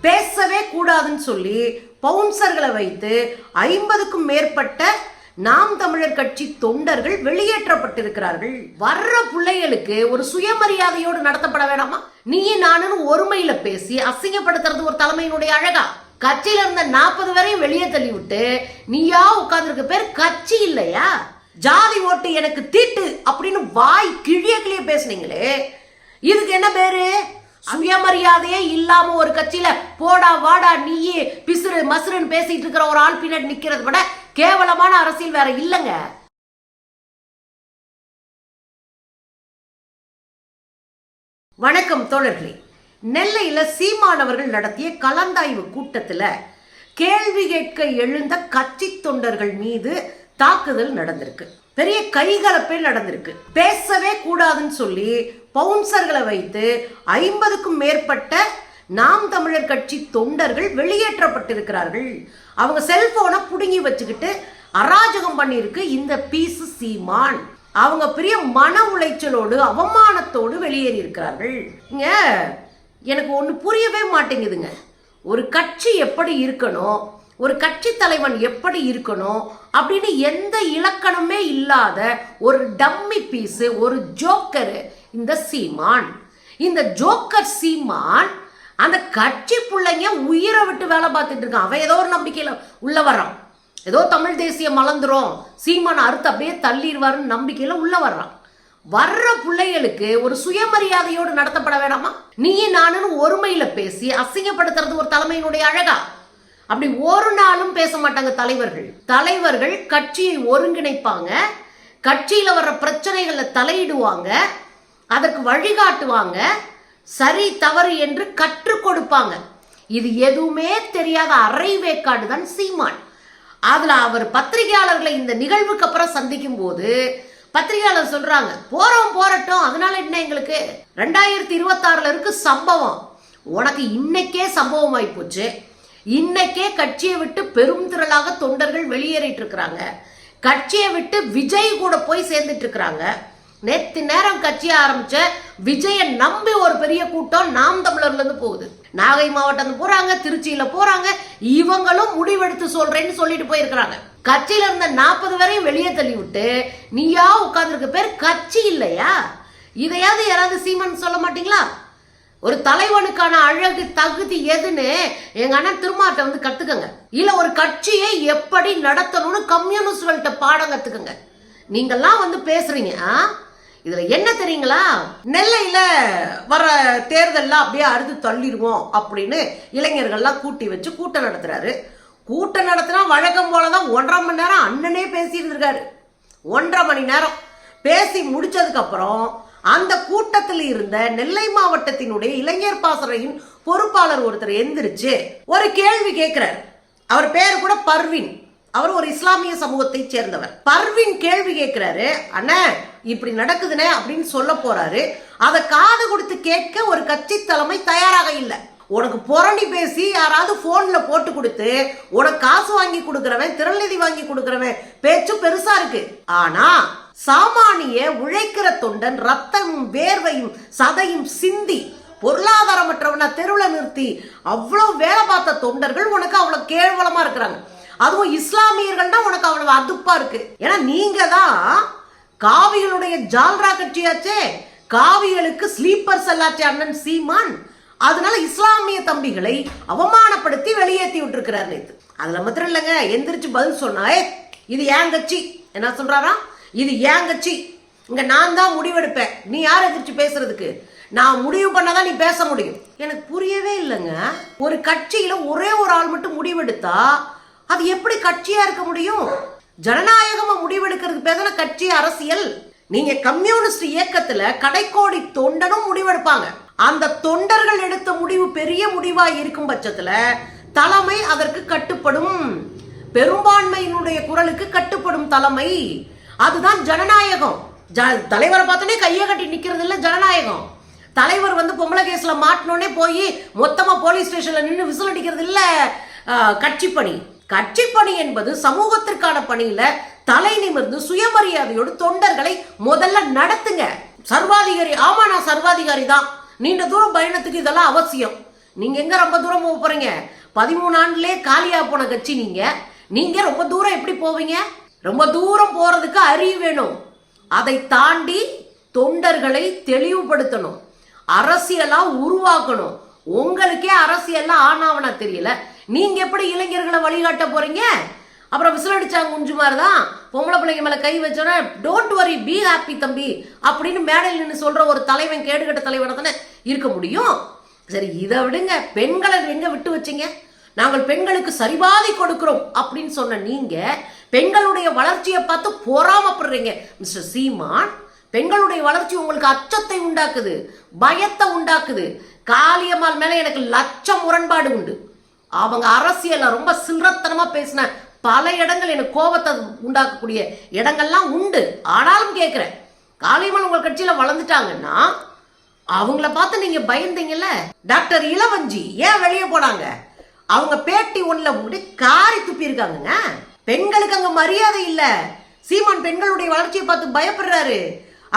பேசவே கூடாதுன்னு சொல்லி பவுன்சர்களை வைத்து 50க்கும் மேற்பட்ட நாம் தமிழர் கட்சி தொண்டர்கள் வெளியேற்றப்பட்டிருக்கிறார்கள். வர்ற பிள்ளைகளுக்கு ஒரு சுயமரியாதையோடு நடத்தப்பட வேணாமா? நீ நானும் ஒருமையில பேசி அசிங்கப்படுத்துறது ஒரு தலைமையினுடைய அழகா? கட்சியில இருந்த 40 வரையும் வெளியே தள்ளி விட்டு நீயா உட்கார்ந்துருக்க பேர் கட்சி இல்லையா? ஜாதி ஓட்டு எனக்கு தீட்டு அப்படின்னு வாய் கிழிய பேசுனீங்களே, இதுக்கு என்ன பேரு? சுயமரியாதையே இல்லாம ஒரு கட்சியில போடா வாடா நீயே பிசுறு மசுறுன்னு பேசிட்டு இருக்கிற ஒரு ஆள் பின்னாடி நிக்கிறத விட கேவலமான அரசியல் வேற இல்லங்க. வணக்கம் தோழர்களே. நெல்லையில சீமானவர்கள் நடத்திய கலந்தாய்வு கூட்டத்துல கேள்வி கேட்க எழுந்த கட்சி தொண்டர்கள் மீது தாக்குதல் நடந்திருக்கு. பெரிய கைகலப்பே நடந்திருக்கு. பேசவே கூடாதுன்னு சொல்லி பவுன்சர்களை வைத்து 50க்கும் மேற்பட்ட நாம் தமிழர் கட்சி தொண்டர்கள் வெளியேற்றப்பட்டிருக்கிறார்கள். அவங்க செல்போனை புடுங்கி வச்சுக்கிட்டு அராஜகம் பண்ணியிருக்கு இந்த பீசு சீமான். அவங்க பெரிய மன உளைச்சலோடு அவமானத்தோடு வெளியேறி இருக்கிறார்கள். இங்க எனக்கு ஒன்று புரியவே மாட்டேங்குதுங்க. ஒரு கட்சி எப்படி இருக்கணும், ஒரு கட்சி தலைவன் எப்படி இருக்கணும் அப்படின்னு எந்த இலக்கணமே இல்லாத ஒரு டம்மி பீஸு, ஒரு ஜோக்கரு இந்த சீமான். இந்த ஜோக்கர் சீமான் அந்த கட்சி பிள்ளைங்க உயிரை விட்டு வேலை பார்த்துட்டு இருக்கான். அவன் ஏதோ ஒரு நம்பிக்கையில உள்ள வர்றான். ஏதோ தமிழ் தேசியம் மலர்ந்துரும், சீமான் அறுத்து அப்படியே தள்ளிடுவாருன்னு நம்பிக்கையில உள்ள வர்றான். வர்ற பிள்ளைகளுக்கு ஒரு சுயமரியாதையோடு நடத்தப்பட வேணாமா? நீ நானும் ஒருமையில பேசி அசிங்கப்படுத்துறது ஒரு தலைமையினுடைய அழகா? அப்படி ஒரு நாளும் பேச மாட்டாங்க தலைவர்கள். தலைவர்கள் கட்சியை ஒருங்கிணைப்பாங்க, கட்சியில வர்ற பிரச்சனைகளை தலையிடுவாங்க, அதற்கு வழிகாட்டுவாங்க, சரி தவறு என்று கற்றுக் கொடுப்பாங்க. இது எதுவுமே தெரியாத அரைவேக்காடு தான் சீமான். அதுல அவர் பத்திரிகையாளர்களை இந்த நிகழ்வுக்கு அப்புறம் சந்திக்கும் போது பத்திரிகையாளர் சொல்றாங்க, போறோம் போறட்டும், அதனால என்ன, எங்களுக்கு 2026 இருக்கு சம்பவம், உனக்கு இன்னைக்கே சம்பவம் ஆகி போச்சு. இன்னைக்கே கட்சியை விட்டு பெரும் திரளாக தொண்டர்கள் வெளியேறிட்டு இருக்கிறாங்க. கட்சியை விட்டு விஜய் கூட போய் சேர்ந்துட்டு இருக்கிறாங்க. நேற்று நேரம் கட்சியை ஆரம்பிச்ச விஜயை நம்பி ஒரு பெரிய கூட்டம் நாம் தமிழர்ல இருந்து போகுது. நாகை மாவட்டம் போறாங்க, திருச்சியில போறாங்க. இவங்களும் முடிவெடுத்து சொல்றேன்னு சொல்லிட்டு போயிருக்கிறாங்க. கட்சியில இருந்த 40 வரையும் வெளியே தள்ளி விட்டு நீயா உட்கார்ந்துருக்க பேர் கட்சி இல்லையா? இதையாவது யாராவது சீமான் சொல்ல மாட்டீங்களா? ஒரு தலைவனுக்கான அழகு தகுதி எதுன்னு எங்க அண்ணன் திருமாட்ட வந்து கத்துக்கங்க. இல்ல ஒரு கட்சியை எப்படி நடத்தணும்னு கம்யூனிஸ்ட்கள்ட்ட பாடம் கத்துக்கங்க. நீங்கெல்லாம் வந்து பேசுறீங்க. இதுல என்ன தெரியுங்களா? நெல்லையில வர தேர்தல்லாம் அப்படியே அறுத்து தள்ளிடுவோம் அப்படின்னு இளைஞர்கள்லாம் கூட்டி வச்சு கூட்டம் நடத்துறாரு. கூட்டம் நடத்தினா வழக்கம் போலதான் 1.5 மணி நேரம் அண்ணனே பேசிட்டு இருக்காரு. 1.5 மணி நேரம் பேசி முடிச்சதுக்கு அப்புறம் அந்த கூட்டத்தில் இருந்த நெல்லை மாவட்டத்தினுடைய இளைஞர் பாசறையின் பொறுப்பாளர் ஒருத்தர் எந்திரிச்சு ஒரு கேள்வி கேட்கிறார். அவர் பேர் கூட பர்வீன். அவர் ஒரு இஸ்லாமிய சமூகத்தை சேர்ந்தவர். பர்வீன் கேள்வி கேட்கிறாரு, அண்ணா இப்படி நடக்குதுனே அப்படின்னு சொல்ல போறாரு. அதை காது கொடுத்து கேட்க ஒரு கட்சி தலைமை தயாராக இல்லை. உனக்கு புரணி பேசி யாராவது போன்ல போட்டு கொடுத்து உனக்கு காசு வாங்கி கொடுக்கறவன், திரள் நிதி வாங்கி கொடுக்கறவன் பேச்சு பெருசா இருக்கு. ஆனா சாமானிய உழைக்கிற தொண்டன் ரத்தமும் வேர்வையும் சதையும் சிந்தி பொருளாதாரமற்றவன தெருவில் நிறுத்தி அவ்வளவு வேலை பார்த்த தொண்டர்கள் உனக்கு அவ்வளவு கேவலமா இருக்கிறாங்க. அதுவும் இஸ்லாமியர்கள்னா உனக்கு அவ்வளவு அதுப்பா இருக்கு. ஏன்னா நீங்க தான் காவிகளுடைய ஜால்ரா கட்சியாச்சே, காவிகளுக்கு ஸ்லீப்பர் செல்லாச்சே அண்ணன் சீமான். அதனால இஸ்லாமிய தம்பிகளை அவமானப்படுத்தி வெளியேற்றி விட்டுருக்கிறார் நேத்து. அதுல மாத்திரம் இல்லைங்க, எந்திரிச்சு பதில் சொன்னா இது ஏன் கட்சி, என்ன சொல்றாரா, இது ஏன் கட்சி, இங்க நான் தான் முடிவெடுப்பேன், நீ யார் எதிர்த்து பேசுறதுக்கு, நான் முடிவு பண்ணாதான் நீ பேச முடியும். எனக்கு புரியவே இல்லைங்க. ஒரு கட்சியில ஒரே ஒரு ஆள் மட்டும் முடிவெடுத்தா அது எப்படி கட்சியா இருக்க முடியும்? ஜனநாயகமா முடிவெடுக்கிறதுக்கு பேதான கட்சி அரசியல். நீங்க கம்யூனிஸ்ட் இயக்கத்துல கடைக்கோடி தொண்டனும் முடிவெடுப்பாங்க. அந்த தொண்டர்கள் எடுத்த முடிவு பெரிய முடிவா இருக்கும் பட்சத்துல தலைமை அதற்கு கட்டுப்படும். பெரும்பான்மையினுடைய குரலுக்கு கட்டுப்படும் தலைமை. அதுதான் ஜனநாயகம். தலைவரை பார்த்தோன்னே கையை கட்டி நிக்கிறது இல்ல ஜனநாயகம். தலைவர் வந்து பொம்பளை கேஸ்ல மாட்டினோடனே போய் மொத்தமா போலீஸ் ஸ்டேஷன்ல நின்று விசில் அடிக்கிறது இல்ல கட்சி பணி. கட்சி பணி என்பது சமூகத்திற்கான பணியில தலை நிமிர்ந்து சுயமரியாதையோடு தொண்டர்களை முதல்ல நடத்துங்க. சர்வாதிகாரி, ஆமா நான் சர்வாதிகாரி தான், நீண்ட தூரம் பயணத்துக்கு இதெல்லாம் அவசியம். நீங்க எங்க ரொம்ப தூரம் போக போறீங்க? 13 ஆண்டுலயே காலியா போன கட்சி நீங்க ரொம்ப தூரம் எப்படி போவீங்க? ரொம்ப தூரம் போறதுக்கு அறிவு வேணும். அதை தாண்டி தொண்டர்களை தெளிவுபடுத்தணும், அரசியலா உருவாக்கணும். உங்களுக்கே அரசியல்லாம் ஆனாவனா தெரியல, நீங்க எப்படி இளைஞர்களை வழிகாட்ட போறீங்க? அப்புறம் விசிலடிச்சாங்க குஞ்சு மாதிரிதான் பொம்பளை பிள்ளைங்க மேல கை வச்சோன்னா டோன்ட் வரி பி ஹாப்பி தம்பி அப்படின்னு மேடையில் நின்று சொல்ற ஒரு தலைவன் கேடுகட்ட தலைவனை தானே இருக்க முடியும். சரி, இதை விடுங்க. பெண்களை எங்க விட்டு வச்சீங்க? நாங்கள் பெண்களுக்கு சரிபாதி கொடுக்கிறோம் அப்படின்னு சொன்ன நீங்க பெண்களுடைய வளர்ச்சியை பார்த்து பொறாமப்படுறீங்க. மிஸ்டர் சீமான், பெண்களுடைய வளர்ச்சி உங்களுக்கு அச்சத்தை உண்டாக்குது, பயத்தை உண்டாக்குது. காளியம்மாள் மேல எனக்கு லட்சம் முரண்பாடு உண்டு. அவங்க அரசியல்ல ரொம்ப சில்லறத்தனமா பேசின பல இடங்கள் எனக்கு கோபத்தை உண்டாக்கக்கூடிய இடங்கள்லாம் உண்டு. ஆனாலும் கேட்கிறேன், காளியம்மாள் உங்க கட்சியில வளர்ந்துட்டாங்கன்னா அவங்கள பார்த்து நீங்க பயந்தீங்கல்ல. டாக்டர் இளவஞ்சி ஏன் வெளியே போனாங்க? அவங்க பேட்டி ஒண்ணுல முடி காரி துப்பி இருக்காங்க. பெண்களுக்கு அங்க மரியாதை இல்ல. சீமான் பெண்களுடைய வளர்ச்சியை பார்த்து பயப்படுறாரு.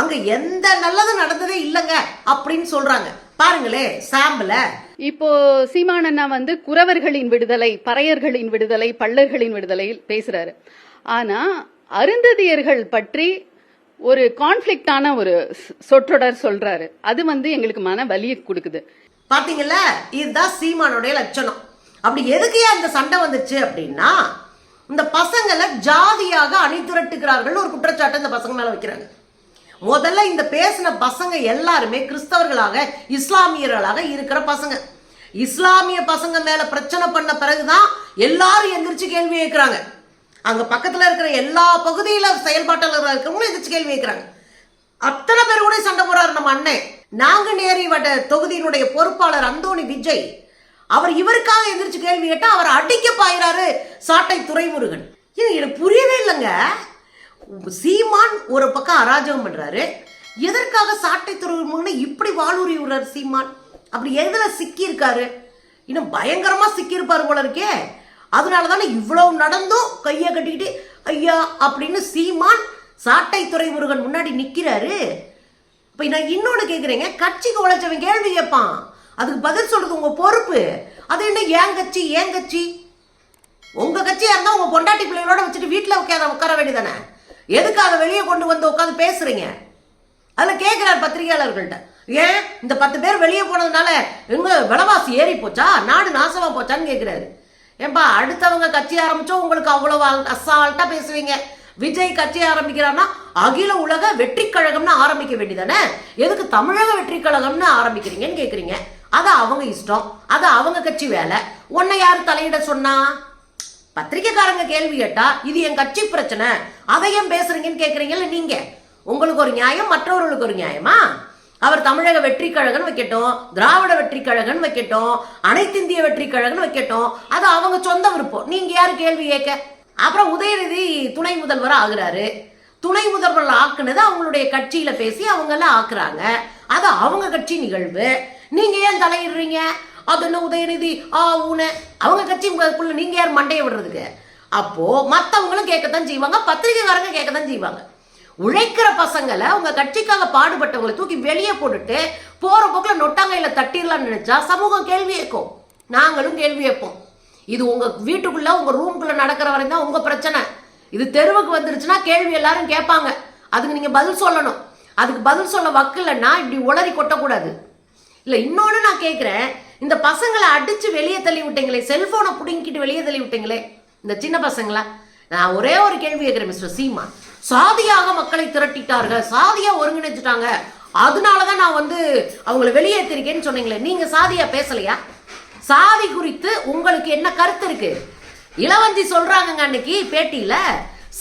அங்க எந்த நல்லதும் நடந்ததே இல்லைங்க அப்படின்னு சொல்றாங்க. பாருங்களே சாம்பிள. இப்போ சீமானண்ணா குறவர்களின் விடுதலை, பறையர்களின் விடுதலை, பள்ளர்களின் விடுதலை பேசுறாரு. ஆனா அருந்ததியர்கள் பற்றி ஒரு கான்ஃபிளிக்டான ஒரு சொற்றொடர் சொல்றாரு. அது எங்களுக்கு மன வலியை கொடுக்குது. பாத்தீங்களா, இதுதான் சீமானுடைய லட்சணம். அப்படி எதுக்கு அந்த சண்டை வந்துச்சு அப்படின்னா, இந்த பசங்களை ஜாதியாக அணிதிரட்டுகிறார்கள் ஒரு குற்றச்சாட்டு இந்த பசங்க மேல வைக்கிறாங்க. முதல்ல இந்த பேசின பசங்க எல்லாருமே கிறிஸ்தவர்களாக இஸ்லாமியர்களாக இருக்கிற பசங்க. இஸ்லாமிய பசங்க மேல பிரச்சனை பண்ண பிறகுதான் எல்லாரும் எந்திரிச்சு கேள்வி கேட்கிறாங்க. அங்க பக்கத்துல இருக்கிற எல்லா பகுதியில செயல்பாட்டாளர்கள் இருக்கிறவங்களும் எந்திரிச்சு கேள்வி கேட்கிறாங்க. அத்தனை பேர் கூட சண்டை போறாரு நம்ம அண்ணன். நாங்குநேரி வட்ட தொகுதியினுடைய பொறுப்பாளர் அந்தோணி விஜய், அவர் இவருக்காக எந்திரிச்சு கேள்வி கேட்டா அவர் அடிக்க பாயிறாரு சாட்டை துரைமுருகன். இது எனக்கு புரியவே இல்லைங்க. சீமான் ஒரு பக்கம் அராஜகம் பண்றாரு, எதற்காக சாட்டை துறைமுகனை இப்படி வாழூரி விடுறாரு சீமான்? அப்படி எதுல சிக்கி இருக்காரு? இன்னும் பயங்கரமா சிக்கி இருப்பாரு போல இருக்கே. அதனாலதானே இவ்வளவு நடந்தும் கைய கட்டிக்கிட்டு ஐயா அப்படின்னு சீமான் சாட்டை துறைமுருகன் முன்னாடி நிக்கிறாரு. இப்ப நான் இன்னொன்னு கேக்குறேங்க, கட்சிக்கு உழைச்சவன் கேள்வி கேட்பான், அதுக்கு பதில் சொல்றது உங்க பொறுப்பு. அது என்ன ஏன் கட்சி ஏன் கட்சி? உங்க கட்சியா இருந்தா உங்க பொண்டாட்டி பிள்ளைகளோட வச்சுட்டு வீட்டுல உட்கார வேண்டியதானே? எதுக்கு அதை வெளியே கொண்டு வந்து உட்காந்து பேசுறீங்க? அதுல கேட்கிறார் பத்திரிகையாளர்கள்ட்ட, ஏன் இந்த 10 பேர் வெளியே போனதுனால எங்க விலைவாசி ஏறி போச்சா, நாடு நாசமா போச்சான்னு கேட்கிறாரு. ஏன்பா, அடுத்தவங்க கட்சி ஆரம்பிச்சோம் உங்களுக்கு அவ்வளவு அசால்ட்டா பேசுவீங்க. விஜய் கட்சி ஆரம்பிக்கிறான்னா அகில உலக வெற்றி கழகம்னு ஆரம்பிக்க வேண்டியதானே? எதுக்கு தமிழக வெற்றி கழகம்னு ஆரம்பிக்கிறீங்கன்னு கேக்குறீங்க. அது அவங்க இஷ்டம், அது அவங்க கட்சி வேலை. உன்னை யாரு தலையிட சொன்னா? பத்திரிகைக்காரங்க கேள்வி கேட்டா இது என் கட்சி பிரச்சனை, அதையும் பேசுறீங்கன்னு கேக்குறீங்கல்ல நீங்க. உங்களுக்கு ஒரு நியாயம், மற்றவர்களுக்கு ஒரு நியாயமா? அவர் தமிழக வெற்றி கழகம் வைக்கட்டும், திராவிட வெற்றி கழகம் வைக்கட்டும், அனைத்து இந்திய வெற்றி கழகம் வைக்கட்டும், அது அவங்க சொந்த விருப்பம். நீங்க யாரு கேள்வி கேட்க? அப்புறம் உதயநிதி துணை முதல்வர் ஆகுறாரு. துணை முதல்வர் ஆக்குனது அவங்களுடைய கட்சியில பேசி அவங்க எல்லாம் ஆக்குறாங்க. அது அவங்க கட்சி நிகழ்வு. நீங்க ஏன் தலையிடுறீங்க? அது என்ன உதயநிதி அவங்க கட்சிக்குள்ள நீங்க யார் மண்டையை விடுறதுக்கு? அப்போ மத்தவங்களும் கேட்கத்தான் செய்வாங்க, பத்திரிகைக்காரங்க கேட்கத்தான் செய்வாங்க. உழைக்கிற பசங்களை உங்க கட்சிக்காக பாடுபட்டவங்களை தூக்கி வெளியே போட்டுட்டு போற போக்குல நொட்டாங்கையில தட்டிடலாம்னு நினைச்சா சமூகம் கேள்வி கேட்கும், நாங்களும் கேள்வி கேட்போம். இது உங்க வீட்டுக்குள்ள உங்க ரூம்குள்ள நடக்கிற வரைக்கும் தான் உங்க பிரச்சனை. இது தெருவுக்கு வந்துருச்சுன்னா கேள்வி எல்லாரும் கேட்பாங்க, அதுக்கு நீங்க பதில் சொல்லணும். அதுக்கு பதில் சொல்ல வக்கில்லைன்னா இப்படி உளறி கொட்டக்கூடாது. இல்ல இன்னொன்னு நான் கேட்கிறேன், இந்த பசங்களை அடிச்சு வெளியே தள்ளி விட்டீங்களே, செல்போனை புடுங்கிட்டு வெளியே தள்ளி விட்டீங்களே இந்த சின்ன பசங்களா, நான் ஒரே ஒரு கேள்வி கேட்கிறேன் மிஸ்டர் சீமான். சாதியாக மக்களை திரட்டிட்டார்கள், சாதியா ஒருங்கிணைச்சிட்டாங்க, அதனாலதான் நான் அவங்களை வெளியேற்றிருக்கேன்னு சொன்னீங்களே, நீங்க சாதியா பேசலையா? சாதி குறித்து உங்களுக்கு என்ன கருத்து இருக்கு? இளவஞ்சி சொல்றாங்க அன்னைக்கு பேட்டியில,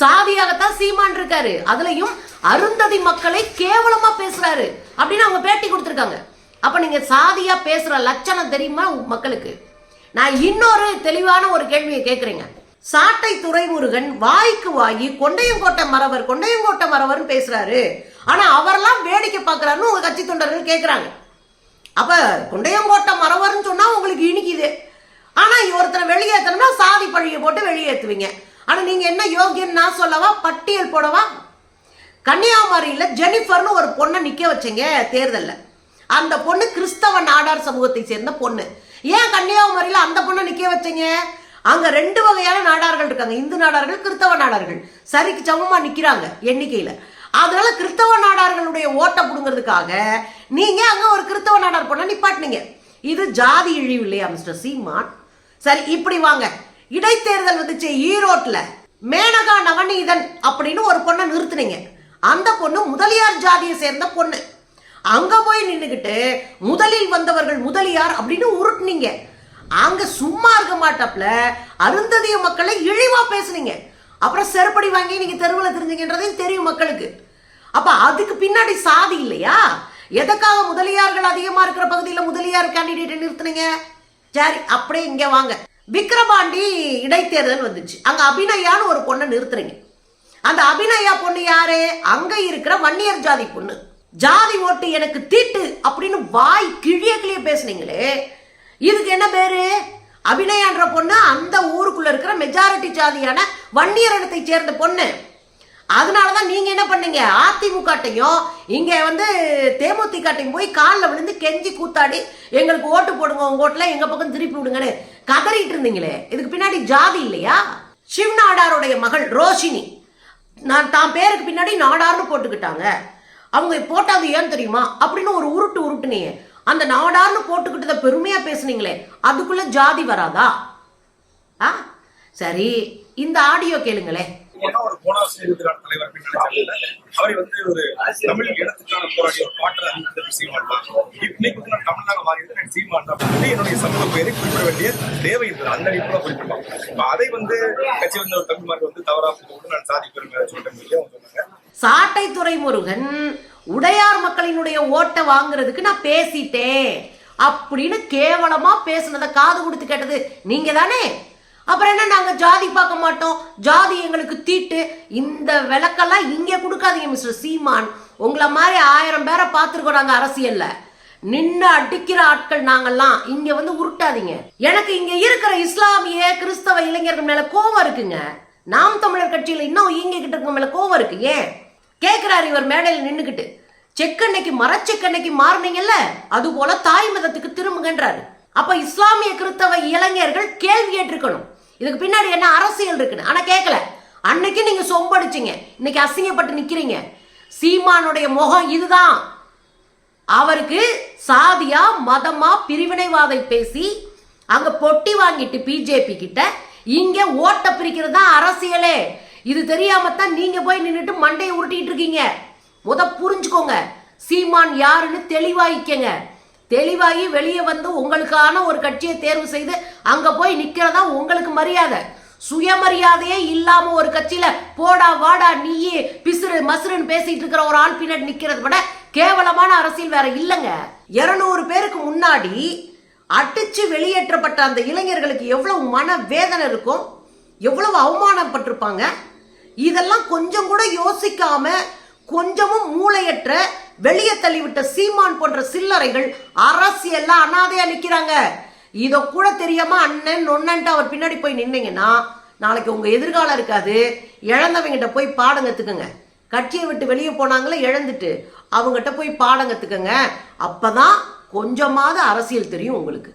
சாதியாகத்தான் சீமான் இருக்காரு, அதுலயும் அருந்ததி மக்களை கேவலமா பேசுறாரு அப்படின்னு அவங்க பேட்டி கொடுத்திருக்காங்க. அப்ப நீங்க சாதியா பேசுற லட்சணம் தெரியுமா மக்களுக்கு? நான் இன்னொரு தெளிவான ஒரு கேள்வியை கேட்கிறேங்க. சாட்டை துரைமுருகன் வாய்க்கு வாயி கொண்டையங்கோட்டை மறவர் பேசுறாரு, ஆனா அவரெல்லாம் வேடிக்கை பார்க்கறாருன்னு உங்க கட்சி தொண்டர்கள் கேட்கிறாங்க. அப்ப கொண்டையங்கோட்டை மறவர்னு சொன்னா உங்களுக்கு இனிக்குது, ஆனா ஒருத்தரை வெளியேற்றணும்னா சாதி பழியை போட்டு வெளியேற்றுவீங்க. ஆனா நீங்க என்ன யோகியன் நான் சொல்லவா, பட்டியல் போடவா? கன்னியாகுமரியில ஜெனிஃபர்னு ஒரு பொண்ணை நிக்க வச்சீங்க தேர்தல்ல. அந்த பொண்ணு கிறிஸ்தவ நாடார் சமூகத்தை சேர்ந்த பொண்ணு. ஏன் கன்னியாகுமரியில அந்த பொண்ணை நிக்க வச்சீங்க? அங்க 2 வகையான நாடார்கள் இருக்காங்க, இந்து நாடார்கள், கிறிஸ்தவ நாடார்கள், சரிக்கு சமமா நிக்கிறாங்க எண்ணிக்கையில. அதனால கிறிஸ்தவ நாடார்களுடைய ஓட்டை புடுங்கிறதுக்காக நீங்க அங்க ஒரு கிறிஸ்தவ நாடார் பொண்ணை நிப்பாட்டினீங்க. இது ஜாதி இழிவு இல்லையா மிஸ்டர் சீமான்? சரி, இப்படி வாங்க. இடைத்தேர்தல் வந்துச்சு ஈரோட்ல, மேனகா நவநீதன் அப்படின்னு ஒரு பொண்ணை நிறுத்துனீங்க. அந்த பொண்ணு முதலியார் ஜாதியை சேர்ந்த பொண்ணு. அங்க போய் நின்றுகிட்டு முதலில் வந்தவர்கள் முதலியார் அப்படின்னு உருட்டுனீங்க. அங்க சும்மா இருக்க மாட்டாப்ல அருந்ததிய மக்களை இழிவா பேசுனீங்க. அப்புறம் செருப்படி வாங்கி நீங்க தெருவில் தெரிஞ்சீங்கன்றதையும் தெரியும் மக்களுக்கு. அப்ப அதுக்கு பின்னாடி சாதி இல்லையா? எதுக்காக முதலியார்கள் அதிகமா இருக்கிற பகுதியில் முதலியார் கேண்டிடேட்டை நிறுத்துனீங்க? சரி, அப்படியே இங்க வாங்க. விக்கிரவாண்டி இடைத்தேர்தல் வந்துச்சு, அங்க அபிநயான்னு ஒரு பொண்ணை நிறுத்துறீங்க. அந்த அபிநயா பொண்ணு யாரு? அங்க இருக்கிற வன்னியர் ஜாதி பொண்ணு. ஜாதி ஓட்டு எனக்கு தீட்டு அப்படின்னு வாய் கிழிய கிளிய பேசுனீங்களே, இதுக்கு என்ன பேரு? அபிநயான்ற பொண்ணு அந்த ஊருக்குள்ள இருக்கிற மெஜாரிட்டி ஜாதியான வன்னியர் இனத்தை சேர்ந்த பொண்ணு. அதனாலதான் நீங்க என்ன பண்ணீங்க? அதிமுகட்டையும் இங்க தேமுதிகட்டையும் போய் காலில் விழுந்து கெஞ்சி கூத்தாடி எங்களுக்கு ஓட்டு போடுங்க, உங்க ஓட்டுல எங்க பக்கம் திருப்பி விடுங்கன்னு கதறிட்டு இருந்தீங்களே. இதுக்கு பின்னாடி ஜாதி இல்லையா? சிவ நாடாருடைய மகள் ரோஷினி நான் தான் பேருக்கு பின்னாடி நாடார்னு போட்டுக்கிட்டாங்க. அவங்க போட்டாது ஏன் தெரியுமா அப்படின்னு ஒரு உருட்டுனீங்க. அந்த நாடார்னு போட்டுக்கிட்டத பெருமையா பேசுனீங்களே, அதுக்குள்ள ஜாதி வராதா? சரி, இந்த ஆடியோ கேளுங்களே. ஒரு தலைவர் பின்னாடி அவரை ஒரு தமிழ் இடத்துக்கான போராடிய ஒரு பாட்டர் சீமான் இன்னைக்கு தமிழ்நாடு மாறி சீமான் என்னுடைய சமூக பெயரை குறிப்பிட வேண்டிய தேவை இருந்தது. அந்த அடிப்படையில் குறிப்பிடுவாங்க. அதை கட்சி ஒரு தமிழ் மார்க் தவறா நான் சாதி பெருமை சொன்னாங்க. சாட்டை துரைமுருகன் உடையார் மக்களினுடைய ஓட்டை வாங்குறதுக்கு நான் பேசிட்டேன் அப்படின்னு கேவலமா பேசுனதை காது கொடுத்து கேட்டது நீங்க தானே? அப்புறம் என்ன, நாங்க ஜாதி பார்க்க மாட்டோம், ஜாதி எங்களுக்கு தீட்டு, இந்த விளக்கெல்லாம் இங்க கொடுக்காதீங்க மிஸ்டர் சீமான். உங்களை மாதிரி 1000 பேரை பார்த்துருக்கோம் நாங்க அரசியல்ல. நின்று அடிக்கிற ஆட்கள் நாங்கெல்லாம். இங்க உருட்டாதீங்க. எனக்கு இங்க இருக்கிற இஸ்லாமிய கிறிஸ்தவ இளைஞர்கள் மேல கோவம் இருக்குங்க. நாம் தமிழர் கட்சியில இன்னும் இயங்கிக்கிட்டு இருக்க மேல கோவம் இருக்கு. ஏன் கேட்கிறாரு இவர் மேடையில் நின்றுகிட்டு? செக்கன்னைக்கு மரச்செக்கன்னைக்கு மாறினீங்கல்ல, அது போல தாய் மதத்துக்கு திரும்புங்கன்றாரு. அப்ப இஸ்லாமிய கிறிஸ்தவ இளைஞர்கள் கேள்வி கேட்டிருக்கணும், இதுக்கு பின்னாடி என்ன அரசியல் இருக்குன்னு. ஆனா கேட்கல. அன்னைக்கு நீங்க சொம்படிச்சீங்க, இன்னைக்கு அசிங்கப்பட்டு நிக்கிறீங்க. சீமானுடைய முகம் இதுதான். அவருக்கு சாதியா மதமா பிரிவினைவாதை பேசி அங்க பொட்டி வாங்கிட்டு பிஜேபி கிட்ட இங்க ஓட்ட பிரிக்கிறது தான் அரசியலே. இது தெரியாமத்தான் நீங்க போய் நின்றுட்டு மண்டையை உருட்டிட்டு இருக்கீங்க. புரிஞ்சுக்கோங்க, சீமான் யாருன்னு தெளிவாயிக்கங்க. தெளிவாகி வெளியே உங்களுக்கான ஒரு கட்சியை தேர்வு செய்து அங்க போய் நிக்கிறதா உங்களுக்கு மரியாதை. சுயமரியாதையே இல்லாம ஒரு கட்சியில போடா வாடா நீயே பிசுறு மசுறுன்னு பேசிட்டு இருக்கிற ஒரு ஆள் பின்னாடி நிக்கிறத விட கேவலமான அரசியல் வேற இல்லைங்க. 200 பேருக்கு முன்னாடி அடிச்சு வெளியேற்றப்பட்ட அந்த இளைஞர்களுக்கு எவ்வளவு மன வேதனை இருக்கும், எவ்வளவு அவமானப்பட்டிருப்பாங்க. இதெல்லாம் கொஞ்சம் கூட யோசிக்காம கொஞ்சமும் மூளையற்ற வெளியே தள்ளிவிட்ட சீமான் போன்ற சில்லறைகள் அரசியல்ல அனாதையா நிக்கிறாங்க. இத கூட தெரியாம அண்ணன் நொன்னன்ட்டு அவர் பின்னாடி போய் நின்னீங்கன்னா நாளைக்கு உங்க எதிர்காலம் இருக்காது. இழந்தவங்கிட்ட போய் பாடம் கத்துக்குங்க. கட்சியை விட்டு வெளியே போனாங்களே இழந்துட்டு, அவங்ககிட்ட போய் பாடம் கத்துக்குங்க. அப்பதான் கொஞ்சமாவது அரசியல் தெரியும் உங்களுக்கு.